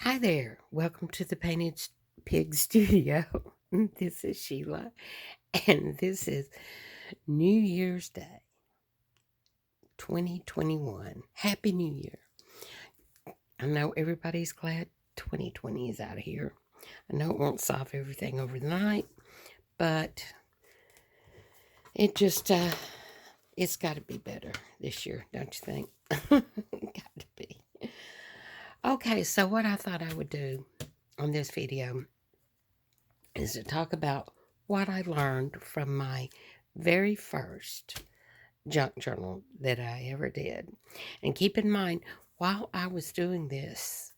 Hi there. Welcome to the Painted Pig Studio. This is Sheila, and this is New Year's Day 2021. Happy New Year. I know everybody's glad 2020 is out of here. I know it won't solve everything overnight, but it just, it's got to be better this year, don't you think? Got to be. Okay, so what I thought I would do on this video is to talk about what I learned from my very first junk journal that I ever did. And keep in mind, while I was doing this,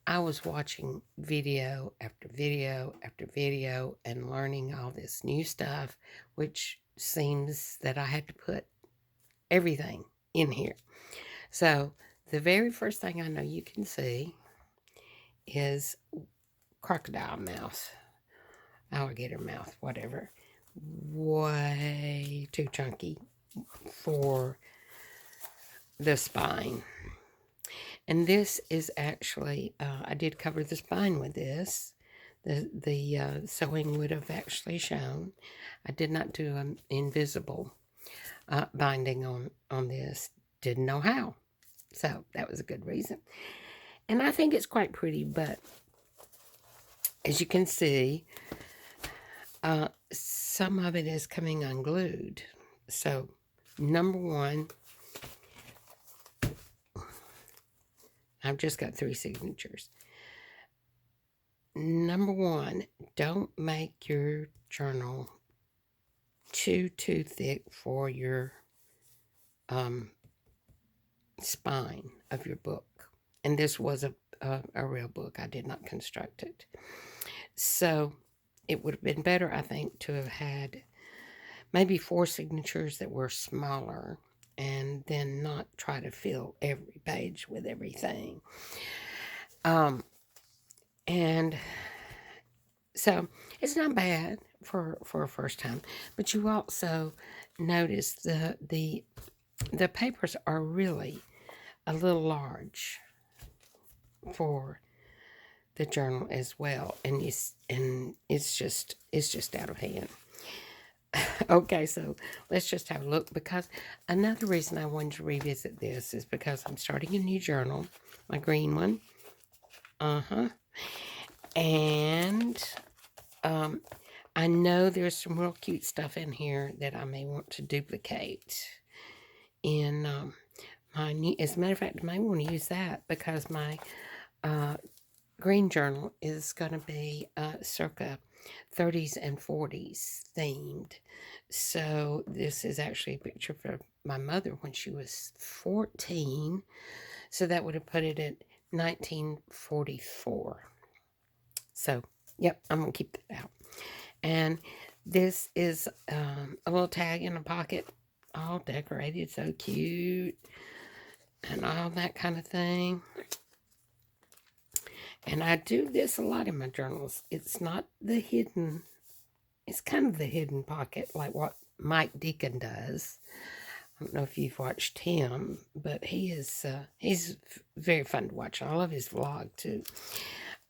I was watching video after video after video and learning all this new stuff, which seems that I had to put everything in here. So, the very first thing I know you can see is crocodile mouth, alligator mouth, whatever. Way too chunky for the spine. And this is actually, I did cover the spine with this. The sewing would have actually shown. I did not do an invisible binding on this. Didn't know how. So that was a good reason. And I think it's quite pretty, but as you can see, some of it is coming unglued. So, number one, I've just got 3 signatures. Number one, don't make your journal too thick for your spine of your book. And this was a real book. I did not construct it. So it would have been better, I think, to have had maybe 4 signatures that were smaller and then not try to fill every page with everything. And so it's not bad for a first time, but you also notice the papers are really a little large for the journal as well, and it's just out of hand. Okay, so let's just have a look, because another reason I wanted to revisit this is because I'm starting a new journal, my green one. And I know there's some real cute stuff in here that I may want to duplicate in my new. As a matter of fact, I may want to use that because my green journal is going to be circa 30s and 40s themed. So this is actually a picture of my mother when she was 14. So that would have put it at 1944. So, yep, I'm going to keep that out. And this is a little tag in a pocket, all decorated, so cute, and all that kind of thing. And I do this a lot in my journals. It's not the hidden, it's kind of the hidden pocket, like what Mike Deacon does. I don't know if you've watched him, but he's very fun to watch. I love his vlog too.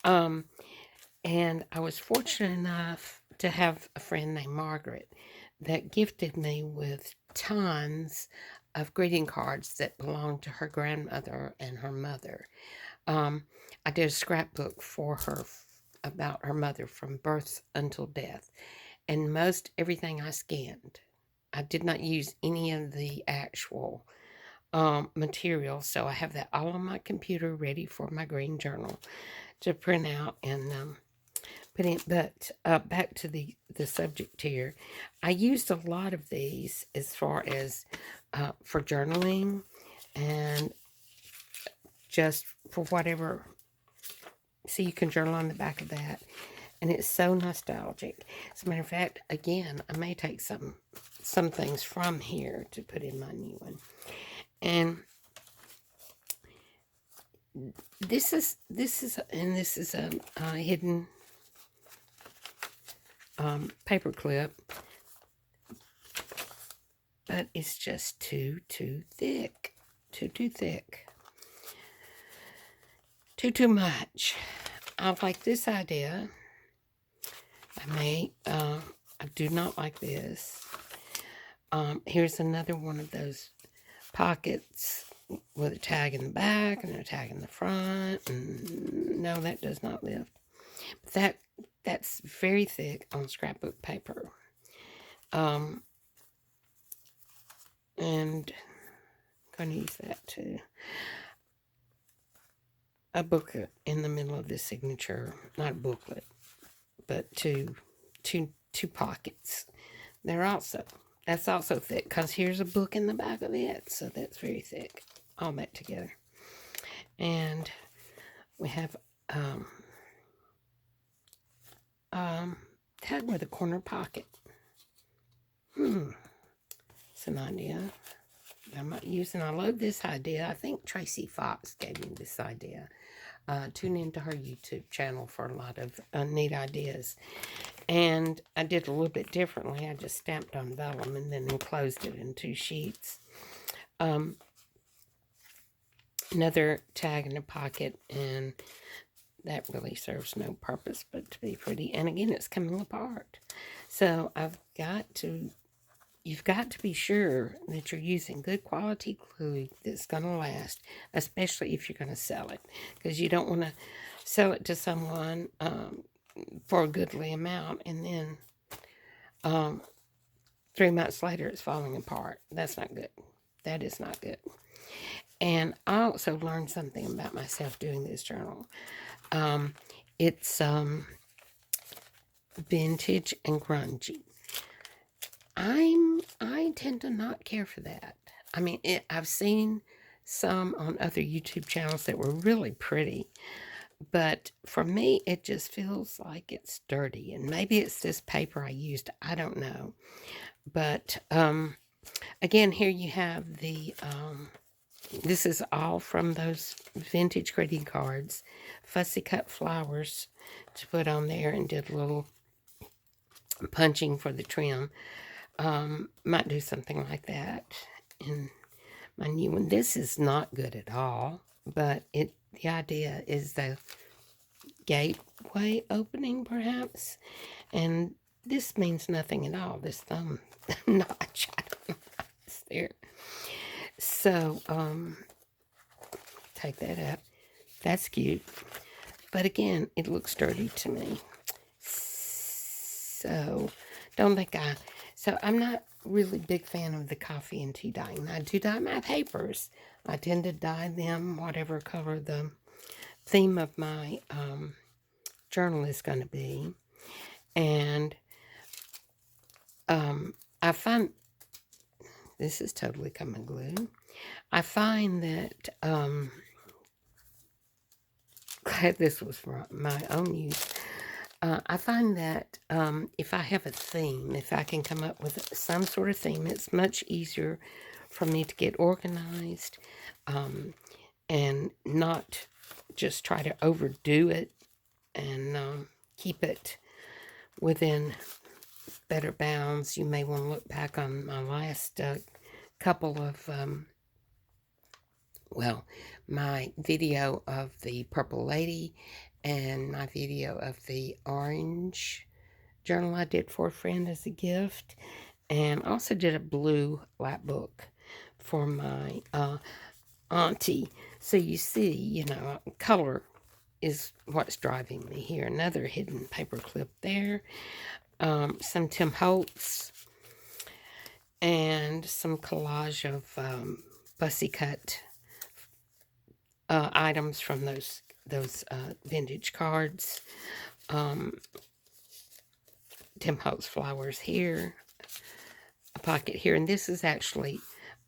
And I was fortunate enough to have a friend named Margaret that gifted me with tons of greeting cards that belonged to her grandmother and her mother. I did a scrapbook for her about her mother from birth until death, and most everything I scanned. I did not use any of the actual material, so I have that all on my computer ready for my green journal to print out and put in. But back to the subject here, I used a lot of these as far as for journaling and just for whatever. See, you can journal on the back of that. And it's so nostalgic. As a matter of fact, again, I may take some things from here to put in my new one. And this is a hidden paper clip, but it's just too thick, too thick. too much. I like this idea. I do not like this. Here's another one of those pockets with a tag in the back and a tag in the front. And no, that does not lift. But that's very thick on scrapbook paper. And I'm going to use that too. A booklet in the middle of the signature. Not a booklet, but two pockets. That's also thick, because here's a book in the back of it, so that's very thick. All that together. And we have tag with a corner pocket. It's an idea I'm not using. I love this idea. I think Tracy Fox gave me this idea. Tune into her YouTube channel for a lot of neat ideas. And I did a little bit differently. I just stamped on vellum and then enclosed it in 2 sheets. Another tag in the pocket, and that really serves no purpose but to be pretty. And again, it's coming apart. So you've got to be sure that you're using good quality glue that's going to last, especially if you're going to sell it, because you don't want to sell it to someone for a goodly amount, and then 3 months later it's falling apart. That's not good. That is not good. And I also learned something about myself doing this journal. It's vintage and grungy. I tend to not care for that. I mean, I've seen some on other YouTube channels that were really pretty, but for me, it just feels like it's dirty. And maybe it's this paper I used. I don't know. But again, here you have the this is all from those vintage greeting cards. Fussy cut flowers to put on there, and did a little punching for the trim. Might do something like that in my new one. This is not good at all, but the idea is the gateway opening, perhaps. And this means nothing at all. This thumb notch, I don't know why it's there. So, take that out. That's cute. But again, it looks dirty to me. So, don't think So, I'm not really big fan of the coffee and tea dyeing. I do dye my papers. I tend to dye them whatever color the theme of my journal is going to be. And I find... This is totally common glue. I find that... glad this was for my own use. I find that if I have a theme, if I can come up with some sort of theme, it's much easier for me to get organized and not just try to overdo it, and keep it within better bounds. You may want to look back on my last couple of, my video of the Purple Lady and my video of the orange journal I did for a friend as a gift. And also did a blue lap book for my auntie. So you see, color is what's driving me here. Another hidden paper clip there. Some Tim Holtz. And some collage of fussy cut items from those vintage cards. Tim Holtz flowers here. A pocket here. And this is actually...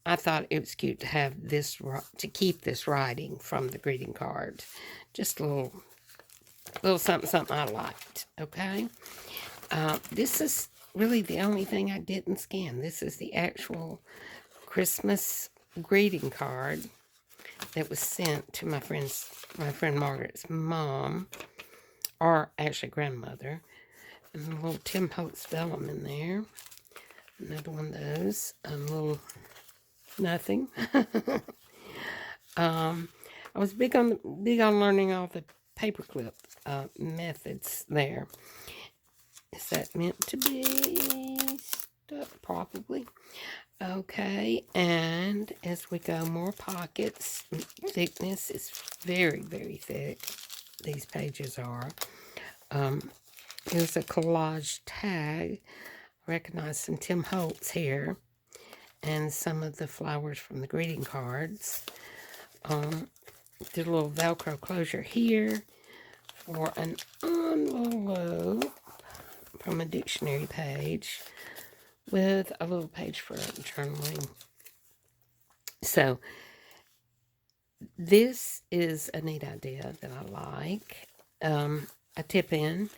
I thought it was cute to have this, to keep this writing from the greeting card. Just a little something I liked, okay? This is really the only thing I didn't scan. This is the actual Christmas greeting card that was sent to my friend Margaret's mom, or actually grandmother. And a little Tim Holtz vellum in there. Another one of those. A little... nothing. I was big on learning all the paperclip methods there. Is that meant to be stuck? Probably. Okay, and as we go, more pockets. Thickness is very, very thick. These pages are. Here's a collage tag. Recognize some Tim Holtz here, and some of the flowers from the greeting cards. Did a little Velcro closure here for an envelope from a dictionary page with a little page for journaling. So this is a neat idea that I like. A tip in,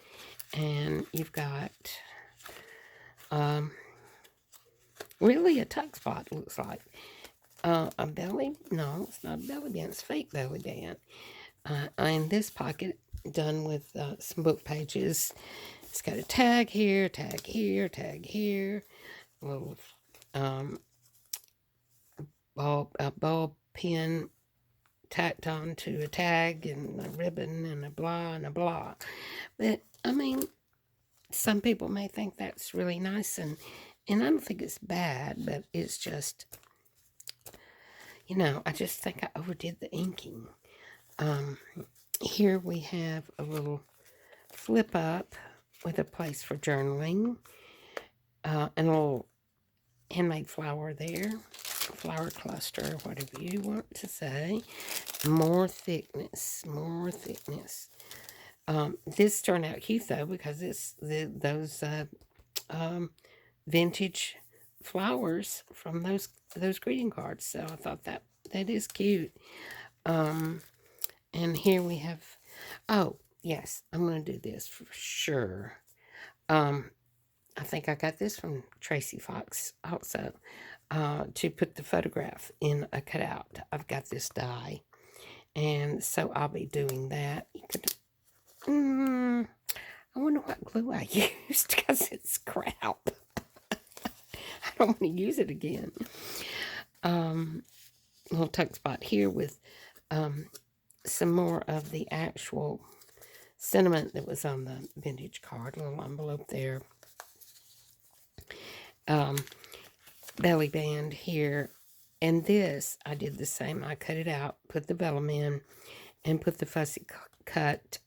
and you've got really a tuck spot, looks like. A belly, no, it's not a belly band, it's fake belly band. In this pocket, done with some book pages. It's got a tag here, tag here, tag here. A little ball pin tacked on to a tag, and a ribbon, and a blah, and a blah. But, I mean, some people may think that's really nice, and I don't think it's bad, but it's just, I just think I overdid the inking. Here we have a little flip up with a place for journaling, and a little handmade flower there, flower cluster, whatever you want to say. More thickness, more thickness. This turned out cute though, because those vintage flowers from those greeting cards. So I thought that is cute. And here we have, oh yes, I'm going to do this for sure. I think I got this from Tracy Fox also, to put the photograph in a cutout. I've got this die, and so I'll be doing that. You could, I wonder what glue I used, because it's crap. I don't want to use it again. Little tuck spot here with some more of the actual sentiment that was on the vintage card. A little envelope there. Belly band here. And this, I did the same. I cut it out, put the vellum in, and put the fussy cut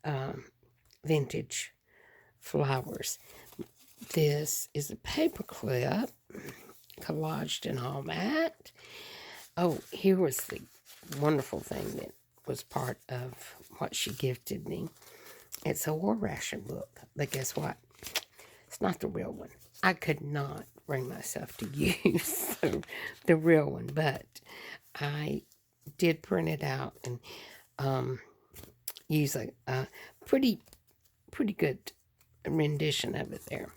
vintage flowers. This is a paper clip, collaged and all that. Oh, here was the wonderful thing that was part of what she gifted me. It's a war ration book, but guess what? It's not the real one. I could not bring myself to use the real one, but I did print it out and use a pretty good rendition of it there.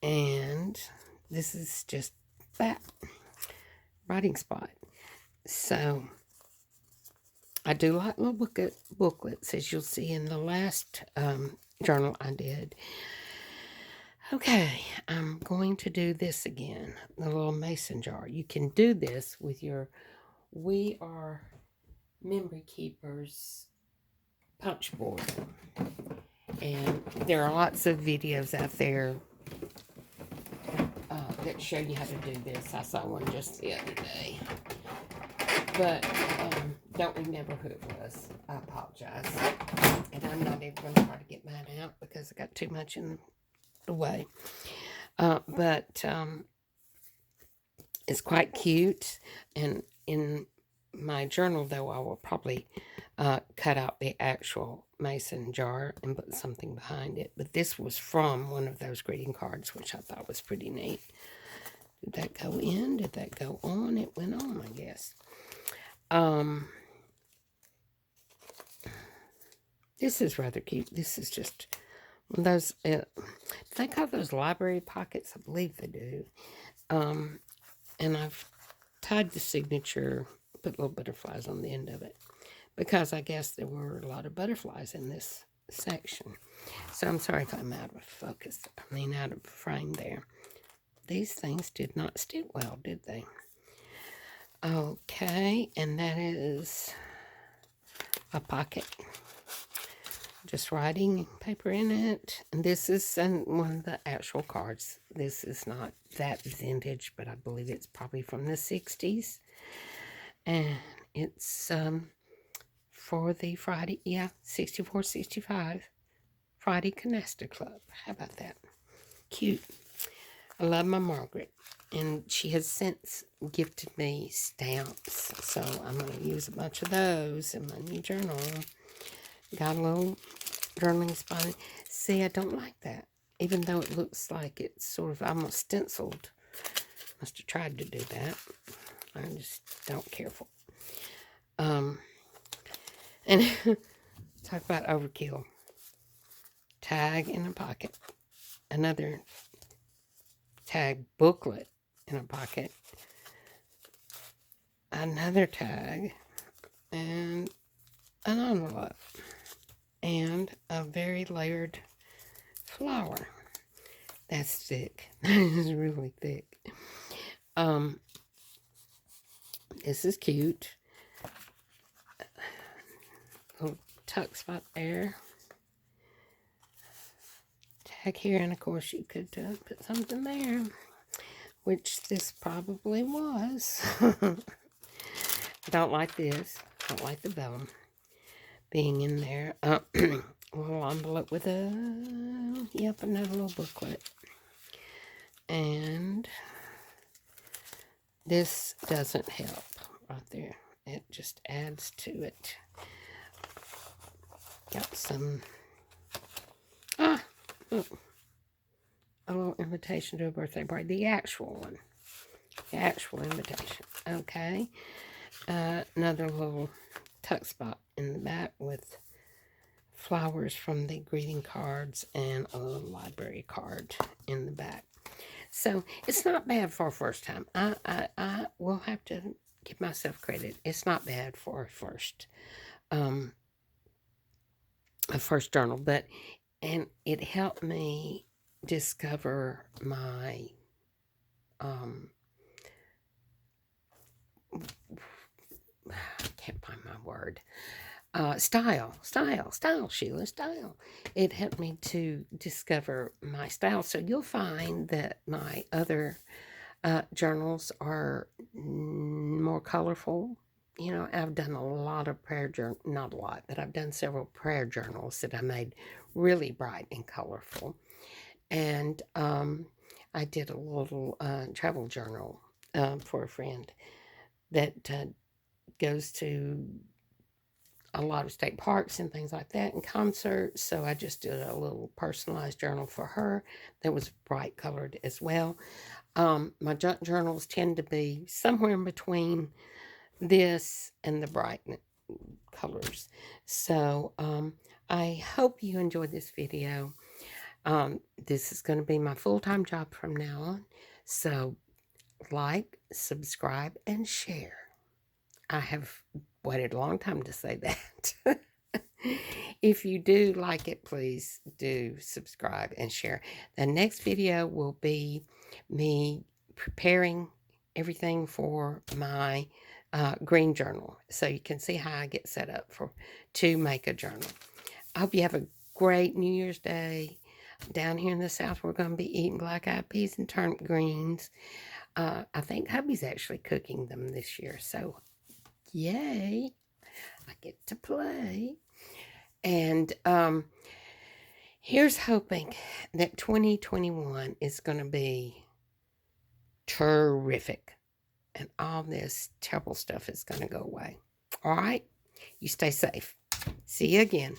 And this is just that writing spot. So I do like little booklets, as you'll see in the last journal I did. Okay, I'm going to do this again, the little mason jar. You can do this with your We Are Memory Keepers punch board. And there are lots of videos out there that show you how to do this. I saw one just the other day. But don't remember who it was. I apologize. And I'm not even going to try to get mine out because I got too much in the way. But it's quite cute. And in my journal, though, I will probably cut out the actual mason jar and put something behind it. But this was from one of those greeting cards, which I thought was pretty neat. Did that go in? Did that go on? It went on, I guess. This is rather cute. This is just one of those, they call those library pockets. I believe they do. And I've tied the signature, put little butterflies on the end of it, because I guess there were a lot of butterflies in this section. So I'm sorry if I'm out of focus. Out of frame there. These things did not stick well, did they? Okay, and that is a pocket. Just writing paper in it. And this is one of the actual cards. This is not that vintage, but I believe it's probably from the 60s. And it's for the Friday, 64, 65 Friday Canasta Club. How about that? Cute. I love my Margaret. And she has since gifted me stamps. So I'm going to use a bunch of those in my new journal. Got a little journaling spot. See, I don't like that. Even though it looks like it's sort of almost stenciled. Must have tried to do that. I just don't care for it. And talk about overkill. Tag in a pocket. Another tag booklet in a pocket. Another tag. And an envelope. And a very layered flower. That's thick. It's really thick. This is cute. Little tuck spot there. Tag here, and of course you could put something there, which this probably was. I don't like this. I don't like the vellum being in there. A little envelope with another little booklet. And this doesn't help right there. It just adds to it. Got some, a little invitation to a birthday party. The actual one. The actual invitation. Okay. Another little tuck spot in the back with flowers from the greeting cards and a little library card in the back. So it's not bad for a first time. I will have to give myself credit. It's not bad for a first journal, and it helped me discover my I can't find my word. Style, Sheila, style. It helped me to discover my style. So you'll find that my other journals are more colorful. You know, I've done a lot of prayer journals, not a lot, but I've done several prayer journals that I made really bright and colorful. And I did a little travel journal for a friend that goes to a lot of state parks and things like that and concerts. So I just did a little personalized journal for her that was bright colored as well. My junk journals tend to be somewhere in between this and the bright colors. So I hope you enjoyed this video. This is going to be my full-time job from now on. So like, subscribe, and share. I have waited a long time to say that. If you do like it, please do subscribe and share. The next video will be me preparing everything for my green journal, so you can see how I get set up to make a journal. I hope you have a great New Year's Day. Down here in the South, we're going to be eating black-eyed peas and turnip greens. I think hubby's actually cooking them this year, so yay, I get to play. And here's hoping that 2021 is going to be terrific, and all this terrible stuff is going to go away. All right, you stay safe. See you again.